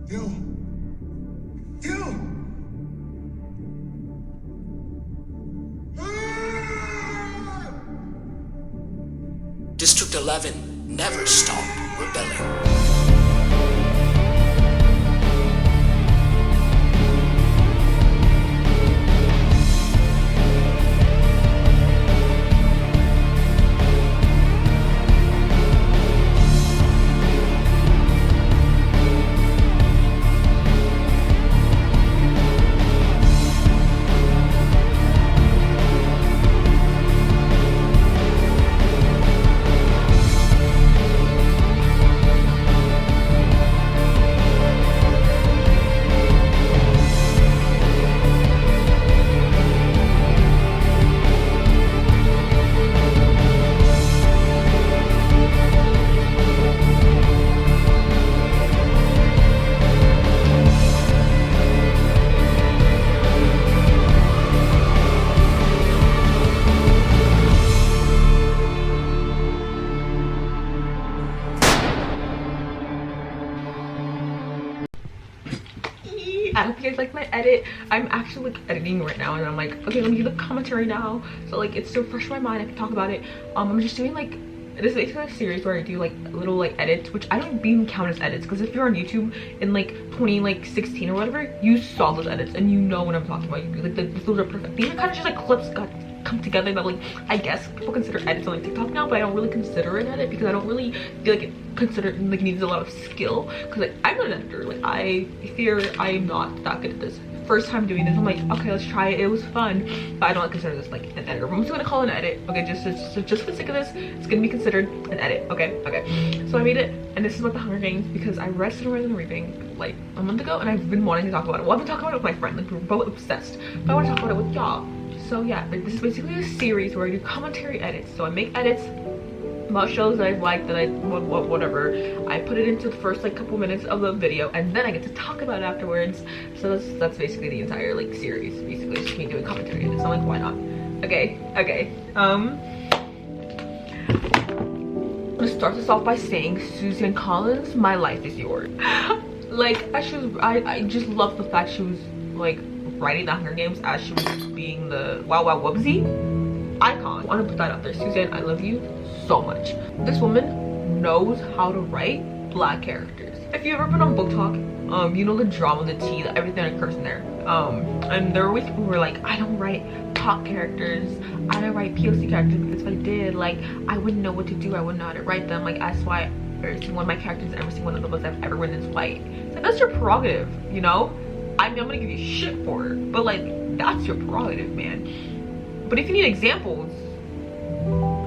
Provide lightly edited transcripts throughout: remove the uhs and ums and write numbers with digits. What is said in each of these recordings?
You! You! Ah! District 11 never stopped rebelling. I hope you guys like my edit. I'm actually like editing right now and I'm like, okay, let me do the commentary now. So like it's still fresh in my mind, I can talk about it. I'm just doing like, this is basically a series where I do like little like edits, which I don't even count as edits, because if you're on YouTube in like 2016 or whatever, you saw those edits and you know what I'm talking about. You like those are perfect. These are kind of just like clips got come together that like I guess people consider edits on like TikTok now, but I don't really consider it an edit because I don't really feel like it considered like needs a lot of skill, because like I'm not an editor. Like I fear I am not that good at this. First time doing this, I'm like, okay, let's try it. It was fun, but I don't consider this like an edit. I'm just gonna call it an edit, okay? Just for the sake of this, it's gonna be considered an edit, okay? So I made it, and this is about the Hunger Games because I read Cinderella and Reaping like a month ago, and I've been wanting to talk about it. Well, I've been talking about it with my friend, like we're both obsessed, but I want to talk about it with y'all. So yeah, like, this is basically a series where I do commentary edits. So I make edits about shows that I like, that I whatever. I put it into the first like couple minutes of the video, and then I get to talk about it afterwards. So that's basically the entire like series. Basically, it's just me doing commentary edits. I'm like, why not? Okay. I'm gonna start this off by saying, Suzanne Collins, my life is yours. Like, I just love the fact she was like writing the Hunger Games as she was being the wow wubsy icon. I want to put that out there. Suzanne, I love you so much. This woman knows how to write black characters. If you've ever been on Book Talk, you know the drama, the tea, everything that occurs in there. And there were always people who were like, I don't write top characters, I don't write POC characters, because if I did, like, I wouldn't know what to do, I wouldn't know how to write them. Like, that's why every single one of my characters, every single one of the books I've ever written is white. It's like, that's your prerogative, you know? I mean, I'm gonna give you shit for it, but like, that's your prerogative, man. But if you need examples,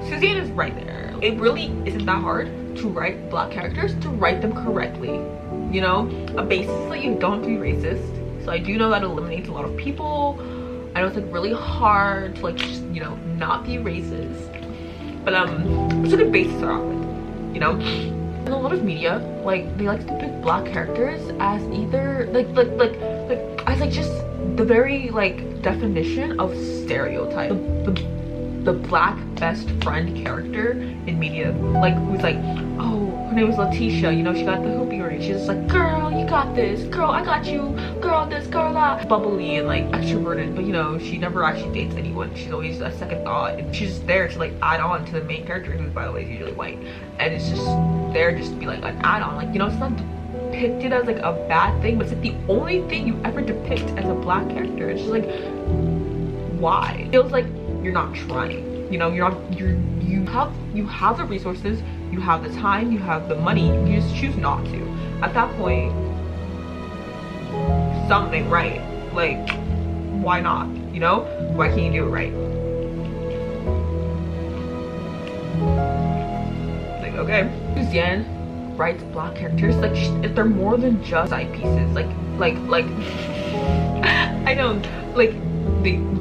Suzanne is right there. It really isn't that hard to write black characters, to write them correctly, you know? A basis that you don't have to be racist. So I do know that eliminates a lot of people. I know it's like really hard to like just, you know, not be racist, but it's a good basis to start off with, you know? In a lot of media, like, they like to depict black characters as either like as like just the very like definition of stereotype. The black best friend character in media, like, who's like, oh, her name was Letitia, you know, she got the hoop earring, she's just like, girl, you got this, girl, I got you, girl, this, girl, that. Bubbly and like extroverted, but you know, she never actually dates anyone. She's always a second thought, and she's just there to like add on to the main character, who by the way is usually white, and it's just there just to be like an add-on. Like, you know, it's not depicted as like a bad thing, but it's like the only thing you ever depict as a black character. It's just like, why? It feels like you're not trying, you know? You have the resources, you have the time, you have the money, you just choose not to. At that point, something right. Like, why not, you know? Why can't you do it right? Like, okay. Suzanne writes black characters like if they're more than just side pieces. Like I know, like,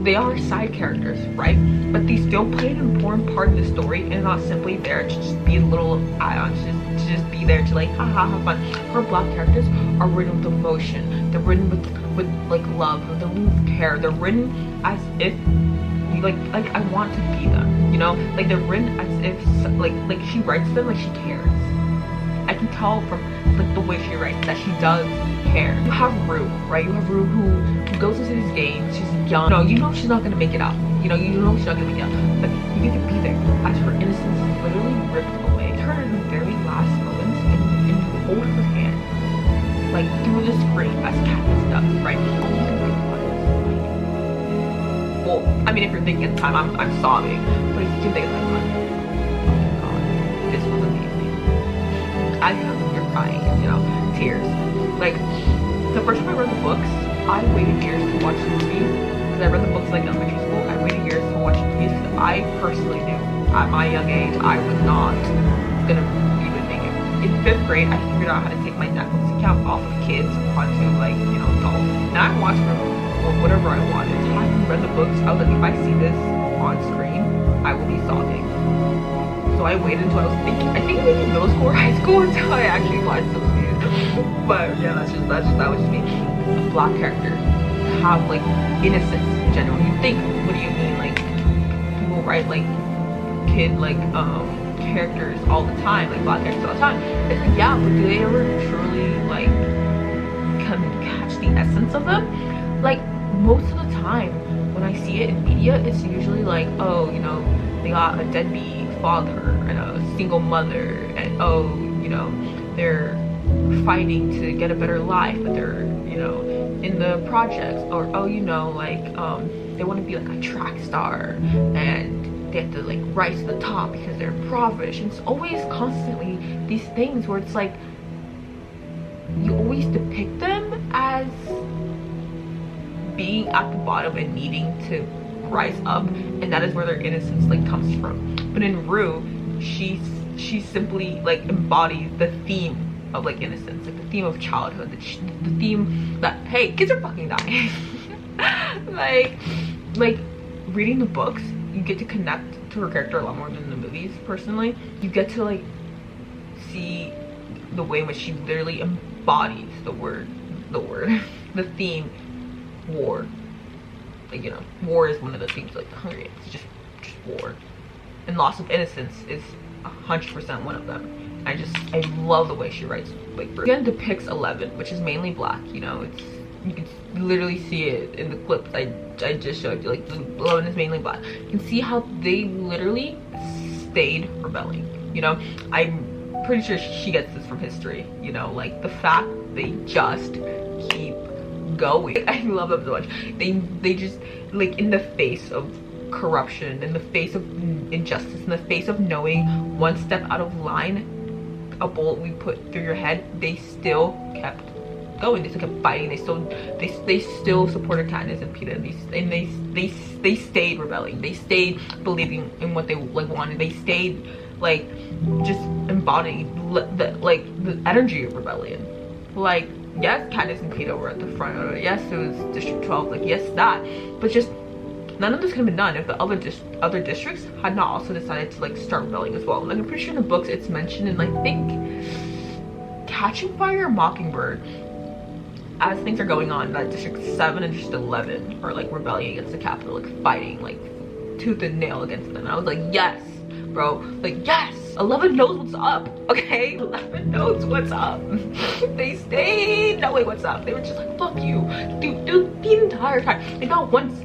they are side characters, right? But they still play an important part in the story, and not simply there to just be little add-ons, to just be there to like haha have fun. Her black characters are written with emotion. They're written with like love. They're written with care. They're written as if you like I want to be them, you know? Like, they're written as if like she writes them like she cares. I can tell from like the way she writes that she does care. You have Rue, right? You have Rue who goes into these games. She's young. No, you know she's not gonna make it out. You know she's not gonna make it out. But you get to be there as her innocence is literally ripped away. Her in the very last moments and you hold her hand like through the screen as Katniss does, right? All you can think about is like, well, I mean, if you're thinking at the time, I'm sobbing, but if you can think at that time, oh my god, this was amazing. I have you're crying, you know, tears. Like the first time I read the books, I waited years to watch the movie because I read the books like in elementary school. I waited years to watch the movies because I personally knew at my young age I was not gonna even make it. In 5th grade, I figured out how to take my Netflix account off of kids onto like, you know, adults. And I watched them or whatever I wanted. I read the books. I was like, if I see this on screen, I will be sobbing. So I waited until I was thinking, I think maybe middle school or high school until I actually watched the movies. But yeah, that was just me. A black character have like innocence in general. You think, what do you mean? Like people write like kid like characters all the time, like black characters all the time. It's like, yeah, but do they ever truly like catch the essence of them? Like most of the time when I see it in media, it's usually like, oh, you know, they got a deadbeat father and a single mother, and oh, you know, they're fighting to get a better life, but they're, you know, in the projects, or oh, you know, like they want to be like a track star and they have to like rise to the top because they're impoverished. And it's always constantly these things where it's like you always depict them as being at the bottom and needing to rise up, and that is where their innocence like comes from. But in Rue, she simply like embodies the theme of like innocence, like the theme of childhood, the theme that, hey, kids are fucking dying. like reading the books, you get to connect to her character a lot more than the movies. Personally, you get to like see the way in which she literally embodies the theme war. Like, you know, war is one of the themes, like the Hunger Games. It's just war, and loss of innocence is 100% one of them. I love the way she writes. Like, again, depicts 11, which is mainly black. You know, it's, you can literally see it in the clips I just showed you. Like 11 is mainly black. You can see how they literally stayed rebelling. You know, I'm pretty sure she gets this from history. You know, like the fact they just keep going. I love them so much. They just, like, in the face of corruption, in the face of injustice, in the face of knowing one step out of line, a bullet we put through your head, they still kept going. They still kept fighting. They still supported Katniss and Peeta, and they stayed rebelling. They stayed believing in what they like wanted. They stayed like just embodying the energy of rebellion. Like, yes, Katniss and Peeta were at the front of it. Yes, it was District 12. Like, yes, that. But just none of this could have been done if the other districts had not also decided to like start rebelling as well. Like, I'm pretty sure in the books it's mentioned in, I think, Catching Fire or Mockingbird, as things are going on, that District 7 and District 11 are like rebelling against the Capitol, like fighting like tooth and nail against them. And I was like, yes, bro, like, yes, 11 knows what's up, okay? 11 knows what's up. They stayed, no, wait, what's up? They were just like, fuck you, dude, the entire time. And not once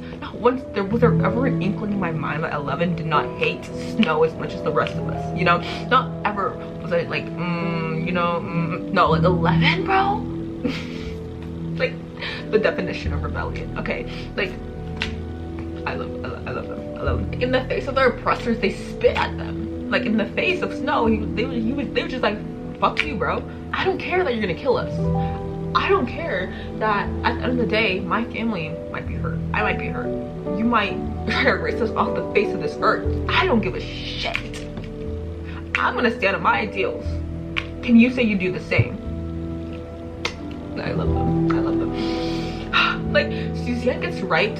there was ever an inkling in my mind that 11 did not hate Snow as much as the rest of us, you know? Not ever was I like, you know, no, like 11, bro? Like, the definition of rebellion, okay? Like, I love them. I love them. In the face of their oppressors, they spit at them. Like, in the face of Snow, they were just like, fuck you, bro. I don't care that you're gonna kill us. I don't care that at the end of the day, my family might be hurt. I might be hurt. You might try to erase us off the face of this earth. I don't give a shit. I'm gonna stand on my ideals. Can you say you do the same? I love them. I love them. Like, Suzanne gets right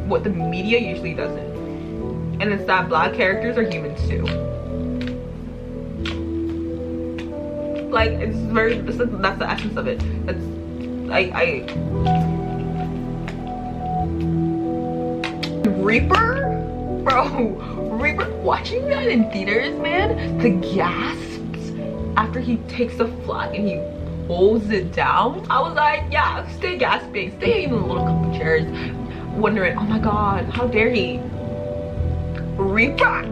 what the media usually doesn't. And it's that black characters are humans too. Like, it's very, that's the essence of it. That's, Reaper? Bro, Reaper, watching that in theaters, man, the gasps after he takes the flag and he holds it down. I was like, yeah, stay gasping, stay even a little couple chairs, wondering, oh my god, how dare he. Reaper,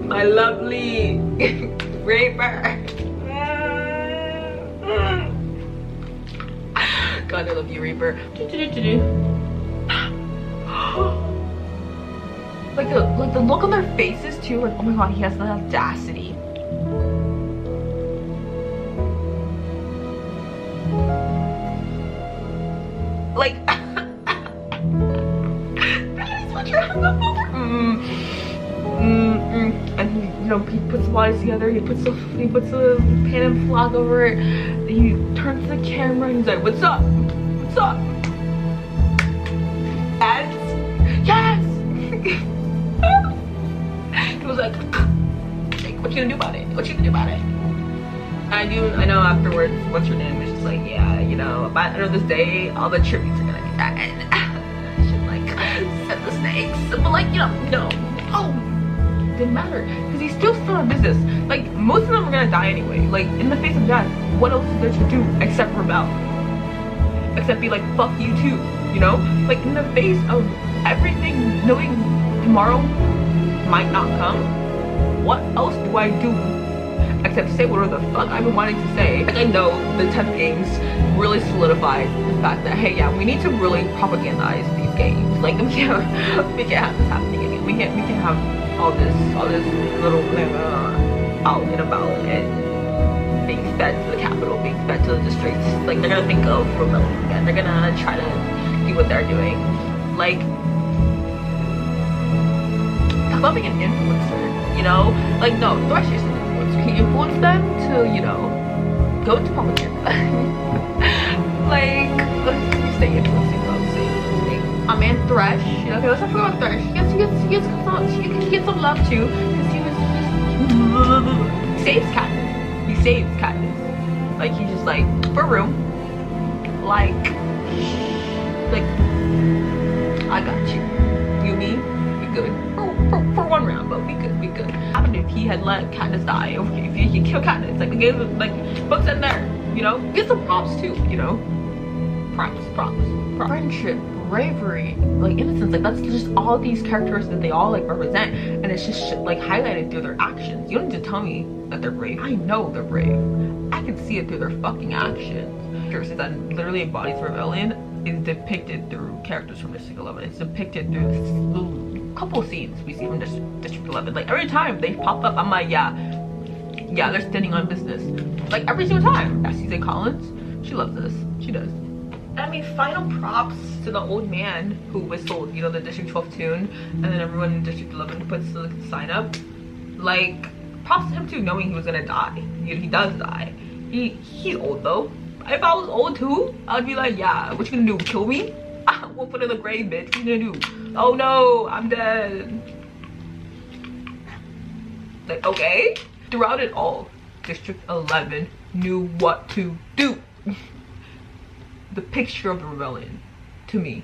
my lovely Reaper. God, I love you, Reaper. Like the look on their faces too, like, oh my god, he has the audacity. Like that is what you're hung up over. And he, you know, he puts the bodies together, he puts a Pan flag over it, he turns to the camera and he's like, what's up? What's up? Yes! Yes! He was like, what you gonna do about it? What you gonna do about it? I know afterwards, what's her name is just like, yeah, you know, by the end of this day, all the tributes are gonna be dead. I should like send the snakes. But like, you know, oh, didn't matter. Because he's still in business. Like, most of them are gonna die anyway. Like, in the face of death, what else is there to do except rebel? Except be like, fuck you too, you know? Like, in the face of everything, knowing tomorrow might not come, what else do I do except say whatever the fuck I've been wanting to say? Like, I know the 10th games really solidified the fact that, hey, yeah, we need to really propagandize these games. Like, we can't have this happening again. We can't have all this little out and about and being fed to the capital, being fed to the districts. Like, they're gonna think of rebellion again. They're gonna try to do what they're doing. Like, talk about being an influencer, you know? Like, no, Thresh is an influencer. He influenced them to, you know, go into propaganda. Like, you stay influencing, though. Stay influencing. My man Thresh, you know, okay, let's not forget about Thresh. He gets some love too, because he saves Katniss. He saves Katniss. Like, he's just like, for room. Like, I got you. You, me, we good. For one round, but we good. What happened if he had let Katniss die? If he killed Katniss, like, the game, like, books in there, you know? Get some props too, you know? Props. Friendship, bravery, like, innocence, like, that's just all these characters that they all, like, represent, and it's just, like, highlighted through their actions. You don't need to tell me that they're brave. I know they're brave. I can see it through their fucking actions. Characters that literally embodies rebellion is depicted through characters from District 11. It's depicted through this little couple scenes we see from District 11. Like, every time they pop up, I'm like, yeah, they're standing on business. Like, every single time. That's Suzanne Collins. She loves this. She does. I mean, final props to the old man who whistled, you know, the District 12 tune, and then everyone in District 11 puts the sign up. Like, props to him too, knowing he was gonna die. He does die. He's old though. If I was old too, I'd be like, yeah, what you gonna do? Kill me? We'll put in the grave, bitch. What you gonna do? Oh no, I'm dead. Like, okay. Throughout it all, District 11 knew what to do. The picture of the rebellion, to me,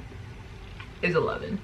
is 11.